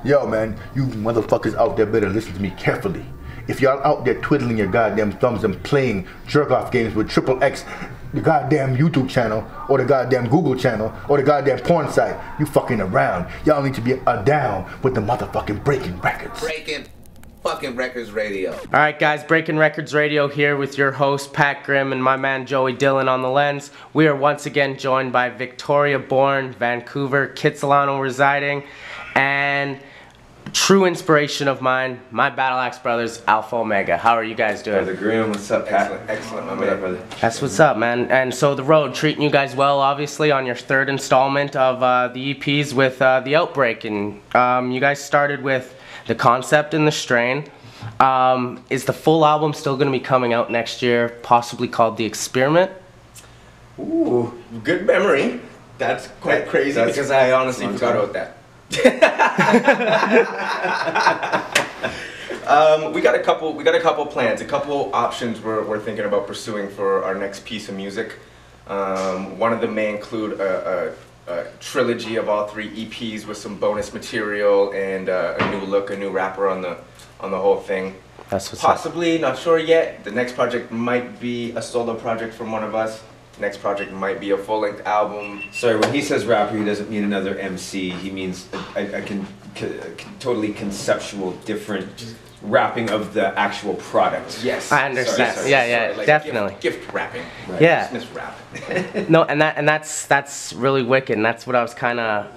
Yo, man, you motherfuckers out there better listen to me carefully. If y'all out there twiddling your goddamn thumbs and playing jerk-off games with Triple X, the goddamn YouTube channel, or the goddamn Google channel, or the goddamn porn site, you fucking around. Y'all need to be down with the motherfucking Breaking Records. Breaking fucking Records Radio. Alright guys, Breaking Records Radio here with your host Pat Grimm and my man Joey Dillon on the lens. We are once again joined by Victoria-born, Vancouver, Kitsilano residing, and true inspiration of mine, my Battle Axe brothers, Alpha Omega. How are you guys doing? Brother Grimm, what's up, Pat? Excellent, my man. Brother? That's what's up, man. And so the road treating you guys well, obviously, on your third installment of the EPs with The Outbreak. And you guys started with The Concept and The Strain. Is the full album still going to be coming out next year, possibly called The Experiment? Ooh, good memory. That's quite crazy because I honestly forgot about that. We got a couple plans, a couple options we're thinking about pursuing for our next piece of music. One of them may include a trilogy of all 3 EPs with some bonus material and a new look, a new rapper on the whole thing. That's what's Possibly, not sure yet. The next project might be a solo project from one of us. Next project might be a full-length album. Sorry, when he says rapper, he doesn't mean another MC. He means a totally conceptual, different rapping of the actual product. Yes, I understand. Sorry, Yeah, like definitely. Gift rapping. Right. Yeah. Business rap. No, and that's really wicked, and that's what I was kind of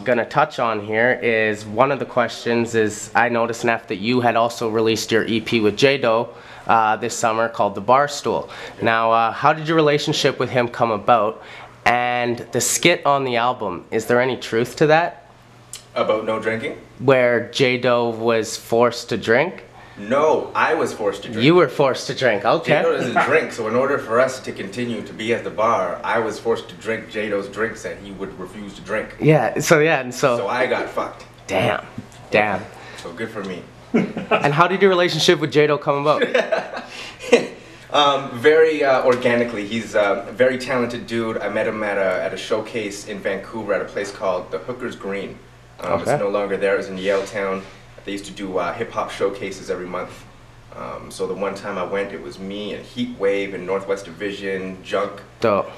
gonna touch on here. Is one of the questions is I noticed, Neph, that you had also released your EP with J-Do this summer called The Barstool. Now, how did your relationship with him come about? And the skit on the album, is there any truth to that? About no drinking? Where J-Do was forced to drink? No, I was forced to drink. You were forced to drink, okay. J-Do doesn't drink, so in order for us to continue to be at the bar, I was forced to drink J-Do's drinks that he would refuse to drink. Yeah, and So I got fucked. Damn. So good for me. And how did your relationship with J-Do come about? Very organically. He's a very talented dude. I met him at a showcase in Vancouver at a place called the Hooker's Green. Okay. It's no longer there. It was in Yaletown. They used to do hip-hop showcases every month. So the one time I went, it was me and Heat Wave and Northwest Division, Junk. Dope.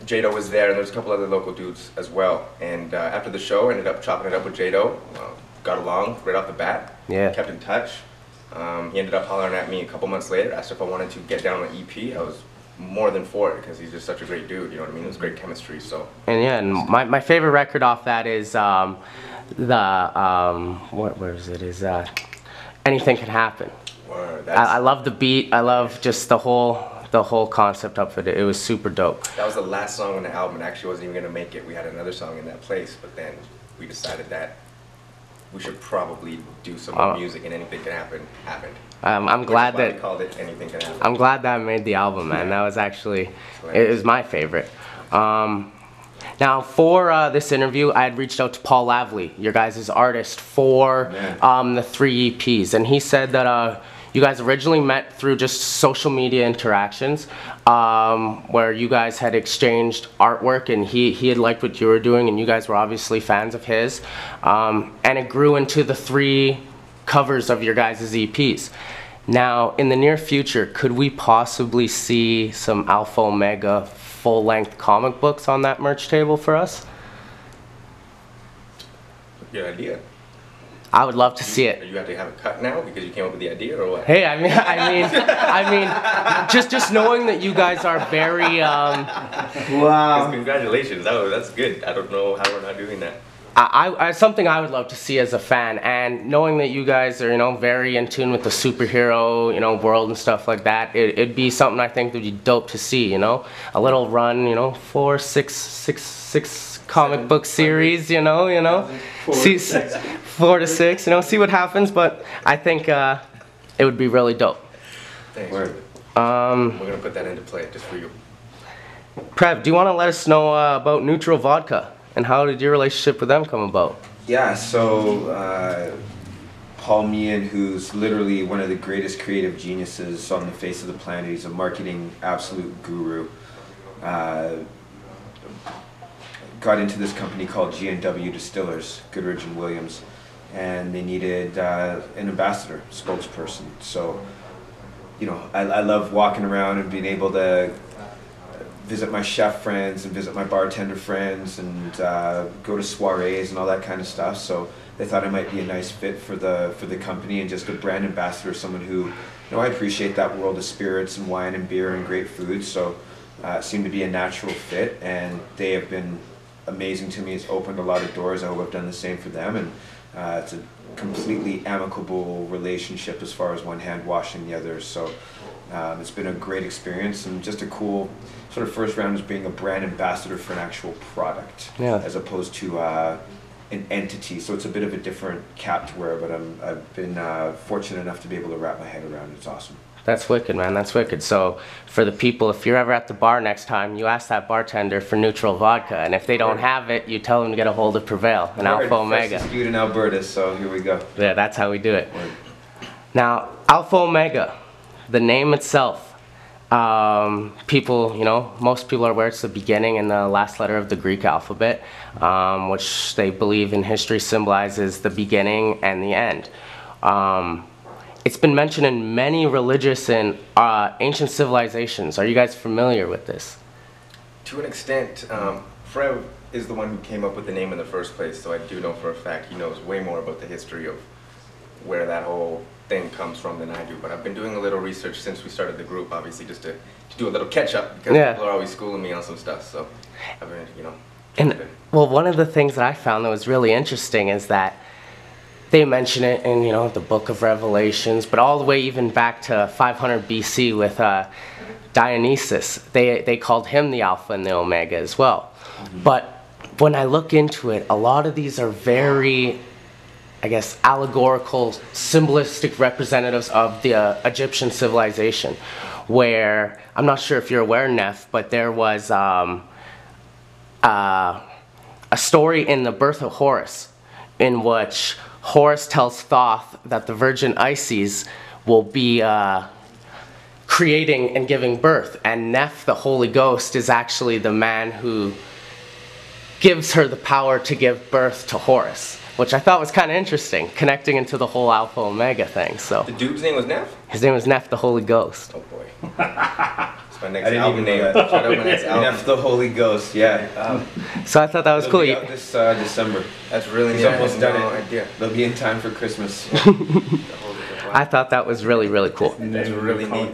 J-Do was there, and there's a couple other local dudes as well. And after the show, I ended up chopping it up with J-Do. Got along right off the bat. Yeah. Kept in touch. He ended up hollering at me a couple months later, asked if I wanted to get down on the EP. I was more than for it because he's just such a great dude, you know what I mean? It was great chemistry, so. And yeah, and my favorite record off that is where is it? Is Anything Can Happen. Word, I love the beat. I love just the whole concept of it. It was super dope. That was the last song on the album. It actually wasn't even gonna make it. We had another song in that place, but then we decided that we should probably do some more music, and Anything Can Happen happened. I'm glad that we called it Anything Can Happen. I'm glad that I made the album, man. That was actually it was my favorite. Now for this interview, I had reached out to Paul Lavley, your guys' artist, for the 3 EPs, and he said that you guys originally met through just social media interactions, where you guys had exchanged artwork, and he had liked what you were doing, and you guys were obviously fans of his, and it grew into the 3 covers of your guys' EPs. Now, in the near future, could we possibly see some Alpha Omega full-length comic books on that merch table for us? Good idea. I would love to see it. You have to have it cut now because you came up with the idea, or what? Hey, I mean, just knowing that you guys are very, Wow. Congratulations, that's good. I don't know how we're not doing that. something I would love to see as a fan, and knowing that you guys are, very in tune with the superhero, world and stuff like that, it'd be something I think would be dope to see, a little run, 4, 6 comic book series, see 4 to 6, see what happens, but I think it would be really dope. Thanks. Word. We're gonna put that into play just for you. Prev, do you want to let us know about Neutral Vodka? And how did your relationship with them come about? Yeah, so Paul Meehan, who's literally one of the greatest creative geniuses on the face of the planet, he's a marketing absolute guru. got into this company called G&W Distillers, Goodrich and Williams, and they needed an ambassador, spokesperson. So, you know, I love walking around and being able to visit my chef friends and visit my bartender friends and go to soirees and all that kind of stuff. So they thought I might be a nice fit for the company, and just a brand ambassador, someone who, you know, I appreciate that world of spirits and wine and beer and great food. So it seemed to be a natural fit, and they have been amazing to me. It's opened a lot of doors. I hope I've done the same for them, and it's a completely amicable relationship as far as one hand washing the other. So it's been a great experience, and just a cool sort of first round is being a brand ambassador for an actual product, as opposed to an entity. So it's a bit of a different cap to wear, but I've been fortunate enough to be able to wrap my head around it. It's awesome. That's wicked, man. That's wicked. So for the people, if you're ever at the bar next time, you ask that bartender for neutral vodka, and if they don't have it, you tell them to get a hold of Prevail and Alpha Omega. Feud in Alberta, so here we go. Yeah, that's how we do it. Now, Alpha Omega, the name itself, people, you know, most people are aware it's the beginning and the last letter of the Greek alphabet, which they believe in history symbolizes the beginning and the end. It's been mentioned in many religious and ancient civilizations. Are you guys familiar with this? To an extent, Frev is the one who came up with the name in the first place, so I do know for a fact he knows way more about the history of where that whole thing comes from than I do. But I've been doing a little research since we started the group, obviously, just to do a little catch-up, because people are always schooling me on some stuff, so I've been, you know. And, well, one of the things that I found that was really interesting is that they mention it in, you know, the Book of Revelations, but all the way even back to 500 BC with Dionysus. They called him the Alpha and the Omega as well. But when I look into it, a lot of these are very, I guess, allegorical, symbolistic representatives of the Egyptian civilization, where, I'm not sure if you're aware, Neph, but there was a story in the Birth of Horus in which Horus tells Thoth that the Virgin Isis will be creating and giving birth, and Neph, the Holy Ghost, is actually the man who gives her the power to give birth to Horus, which I thought was kind of interesting, connecting into the whole Alpha Omega thing. So the dude's name was Neph? His name was Neph, the Holy Ghost. Oh boy. It's my next album name. Shout out my next album. Neph, the Holy Ghost, yeah. So I thought that was cool. It'll be out this December. That's really He's neat. almost done No it. idea. They'll be in time for Christmas. I thought that was really, really cool. That's really neat.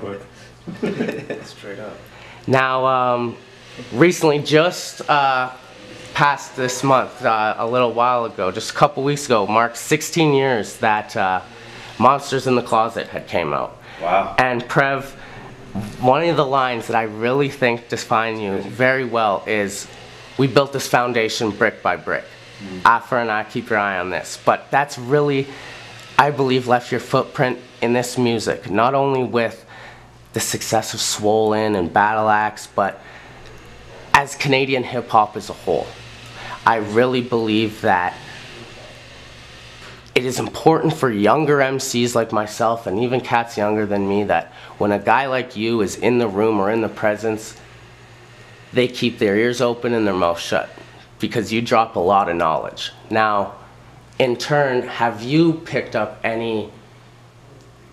Straight up. Now, recently, just past this month, a little while ago, just a couple weeks ago, marked 16 years that Monsters in the Closet had came out. Wow. And Prev, one of the lines that I really think define you very well is, we built this foundation brick by brick. Eye for an eye, keep your eye on this. But that's really, I believe, left your footprint in this music, not only with the success of Swollen and Battle Axe, but as Canadian hip-hop as a whole. I really believe that it is important for younger MCs like myself, and even cats younger than me, that when a guy like you is in the room or in the presence, they keep their ears open and their mouth shut, because you drop a lot of knowledge. Now, in turn, have you picked up any,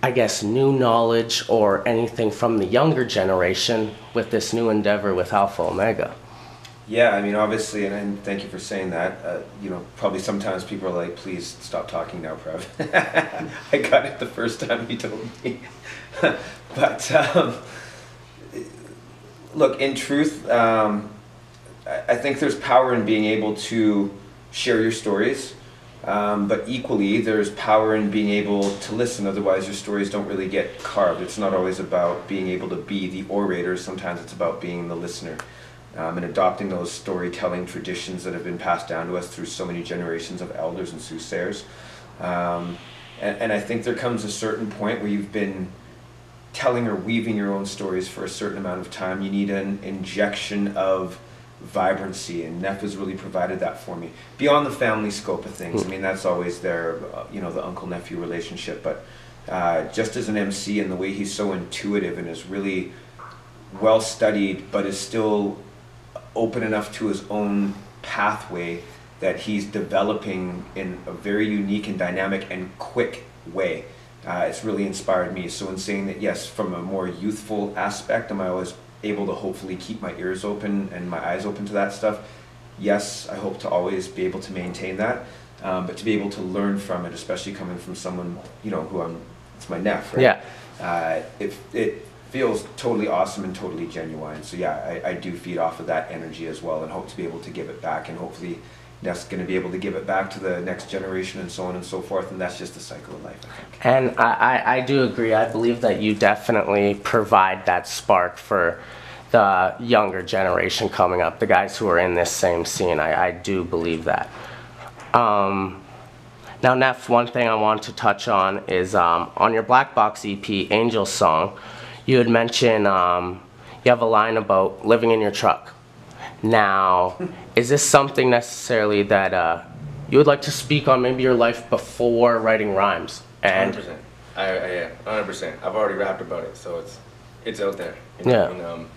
I guess, new knowledge or anything from the younger generation with this new endeavor with Alpha Omega? yeah, I mean, obviously, and thank you for saying that. You know, probably sometimes people are like, please stop talking now, Prev. I got it the first time you told me. But look, in truth, I think there's power in being able to share your stories, but equally there's power in being able to listen, otherwise your stories don't really get carved. It's not always about being able to be the orator, sometimes it's about being the listener, and adopting those storytelling traditions that have been passed down to us through so many generations of elders and soothsayers. And I think there comes a certain point where you've been telling or weaving your own stories for a certain amount of time. You need an injection of vibrancy, and Neph has really provided that for me. Beyond the family scope of things, I mean, that's always there, you know, the uncle-nephew relationship, but just as an MC and the way he's so intuitive and is really well studied, but is still open enough to his own pathway that he's developing in a very unique and dynamic and quick way. It's really inspired me. So in saying that, yes, from a more youthful aspect, am I always able to hopefully keep my ears open and my eyes open to that stuff? Yes, I hope to always be able to maintain that, but to be able to learn from it, especially coming from someone, you know, it's my neph, right? Yeah. It feels totally awesome and totally genuine. So yeah, I do feed off of that energy as well, and hope to be able to give it back, and hopefully Neph's going to be able to give it back to the next generation, and so on and so forth, and that's just the cycle of life, I think. And I do agree. I believe that you definitely provide that spark for the younger generation coming up, the guys who are in this same scene. I do believe that. Now, Neph, one thing I want to touch on is on your Black Box EP, Angel's Song, you had mentioned you have a line about living in your truck. Now, is this something necessarily that you would like to speak on, maybe your life before writing rhymes? And 100%. Yeah, 100%. I've already rapped about it, so it's out there. You know? Yeah. And,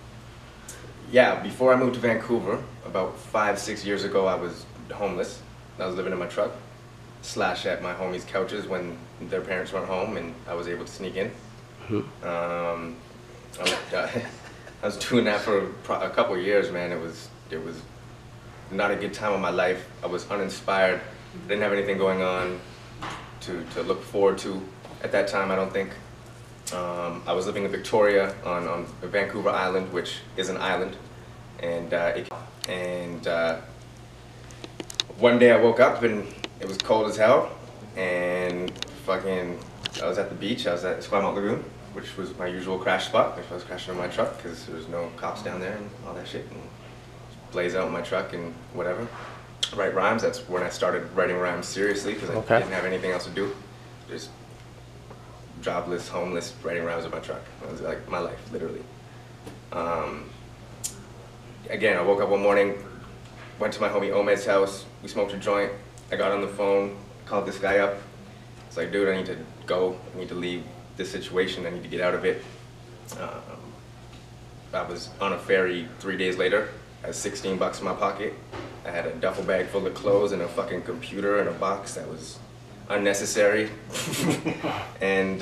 yeah, before I moved to Vancouver, about 5-6 years ago, I was homeless. I was living in my truck, / at my homies' couches when their parents weren't home, and I was able to sneak in. I was doing that for a couple of years, man. It was not a good time of my life. I was uninspired. I didn't have anything going on to look forward to at that time, I don't think. I was living in Victoria on Vancouver Island, which is an island, and one day I woke up and it was cold as hell, and fucking I was at the beach. I was at Esquimalt Lagoon, which was my usual crash spot if I was crashing in my truck, because there was no cops down there and all that shit, and blaze out in my truck and whatever. Write rhymes. That's when I started writing rhymes seriously, because I didn't have anything else to do. Just jobless, homeless, writing rhymes in my truck. It was like my life, literally. Again, I woke up one morning, went to my homie Omed's house. We smoked a joint. I got on the phone, called this guy up. It's like, dude, I need to go. I need to leave this situation. I need to get out of it. I was on a ferry 3 days later. I had 16 bucks in my pocket. I had a duffel bag full of clothes and a fucking computer in a box that was unnecessary. And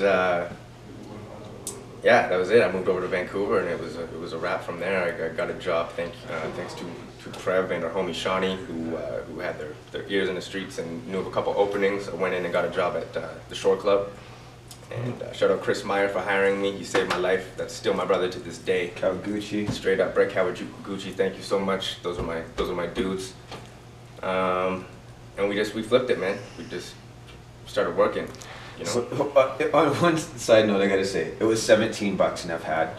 yeah, that was it. I moved over to Vancouver, and it was a wrap from there. I got a job thanks to Prev and our homie Shawnee, who had their ears in the streets and knew of a couple openings. I went in and got a job at the Shore Club. And shout out Chris Meyer for hiring me. He saved my life. That's still my brother to this day. Kawaguchi. Straight up, Brett Kawaguchi. Thank you so much. Those are my dudes. And we flipped it, man. We just started working. You know? So, on one side note, I gotta say, it was 17 bucks Neph had.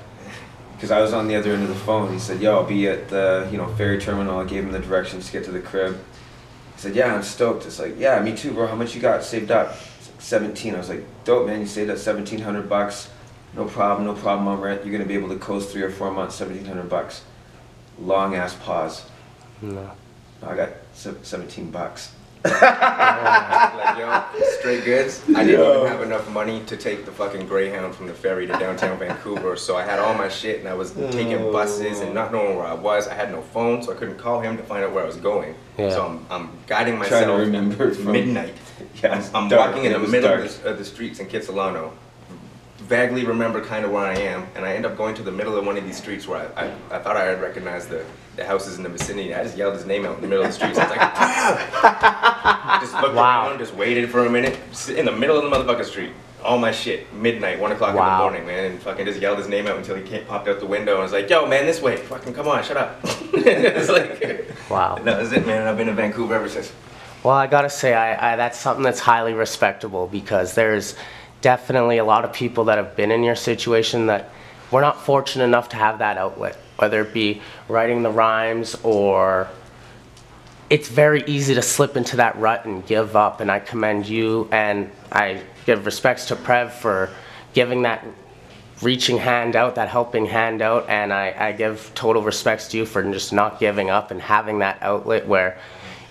Because I was on the other end of the phone. He said, yo, I'll be at the ferry terminal. I gave him the directions to get to the crib. He said, yeah, I'm stoked. It's like, yeah, me too, bro. How much you got saved up? It's like 17. I was like, dope, man. You saved up 1,700 bucks. No problem on rent. You're gonna be able to coast 3 or 4 months, 1,700 bucks. Long ass pause. no. I got 17 bucks. Like, yo, straight goods. I didn't even have enough money to take the fucking Greyhound from the ferry to downtown Vancouver, so I had all my shit and I was taking buses and not knowing where I was. I had no phone, so I couldn't call him to find out where I was going. Yeah. So I'm guiding myself. Trying to remember from midnight. Yeah, I'm walking in the middle of the streets in Kitsilano. Vaguely remember kind of where I am, and I end up going to the middle of one of these streets where I thought I had recognized the houses in the vicinity. I just yelled his name out in the middle of the streets. I was like, Prev! Just looked around, just waited for a minute, in the middle of the motherfucking street. All my shit, midnight, 1 o'clock in the morning, man, and fucking just yelled his name out until he popped out the window, and I was like, yo, man, this way, fucking come on, shut up. It's like, wow. That was it, man, and I've been in Vancouver ever since. Well, I gotta say, that's something that's highly respectable, because there's definitely a lot of people that have been in your situation that we're not fortunate enough to have that outlet, whether it be writing the rhymes, or it's very easy to slip into that rut and give up. And I commend you, and I give respects to Prev for giving that reaching hand out, that helping hand out, and I give total respects to you for just not giving up and having that outlet where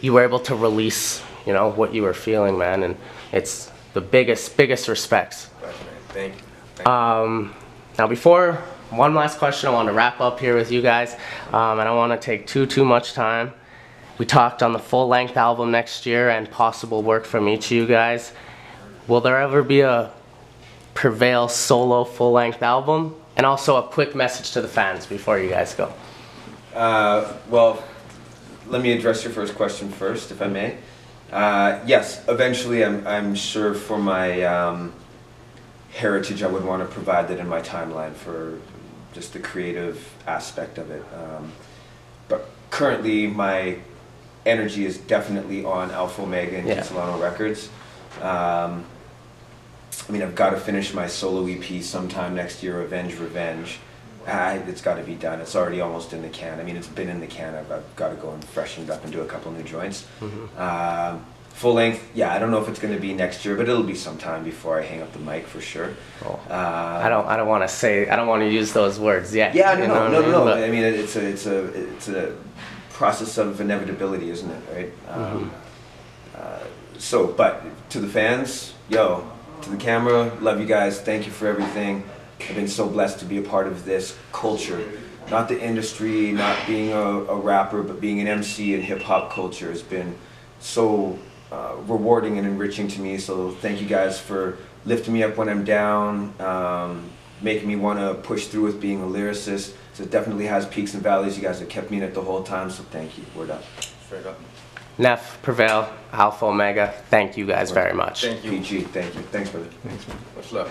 you were able to release, you know, what you were feeling, man. And it's the biggest respects. Thank you. Now, before one last question, I want to wrap up here with you guys, and I don't want to take too much time. We talked on the full-length album next year and possible work from each of you guys. Will there ever be a Prevail solo full-length album? And also a quick message to the fans before you guys go. Well, let me address your first question first, if I may. Yes, eventually I'm sure for my heritage I would want to provide that in my timeline for just the creative aspect of it. But currently my energy is definitely on Alpha Omega and Solano Records. I mean, I've got to finish my solo EP sometime next year, Avenge Revenge. It's got to be done. It's already almost in the can. I mean, it's been in the can. I've got to go and freshen it up and do a couple new joints. Full length, yeah, I don't know if it's going to be next year, but it'll be sometime before I hang up the mic for sure. Cool. I don't want to use those words yet. Yeah, no. I mean, it's a process of inevitability, isn't it? Right. But to the fans, yo. To the camera, love you guys, thank you for everything. I've been so blessed to be a part of this culture. Not the industry, not being a rapper, but being an MC in hip-hop culture has been so rewarding and enriching to me. So thank you guys for lifting me up when I'm down, making me want to push through with being a lyricist. So it definitely has peaks and valleys. You guys have kept me in it the whole time, so thank you. Word up. Straight up. Neph, Prevail, Alpha Omega, thank you guys very much. Thank you. PG, thank you. Thanks, brother. Thanks, man. Much love.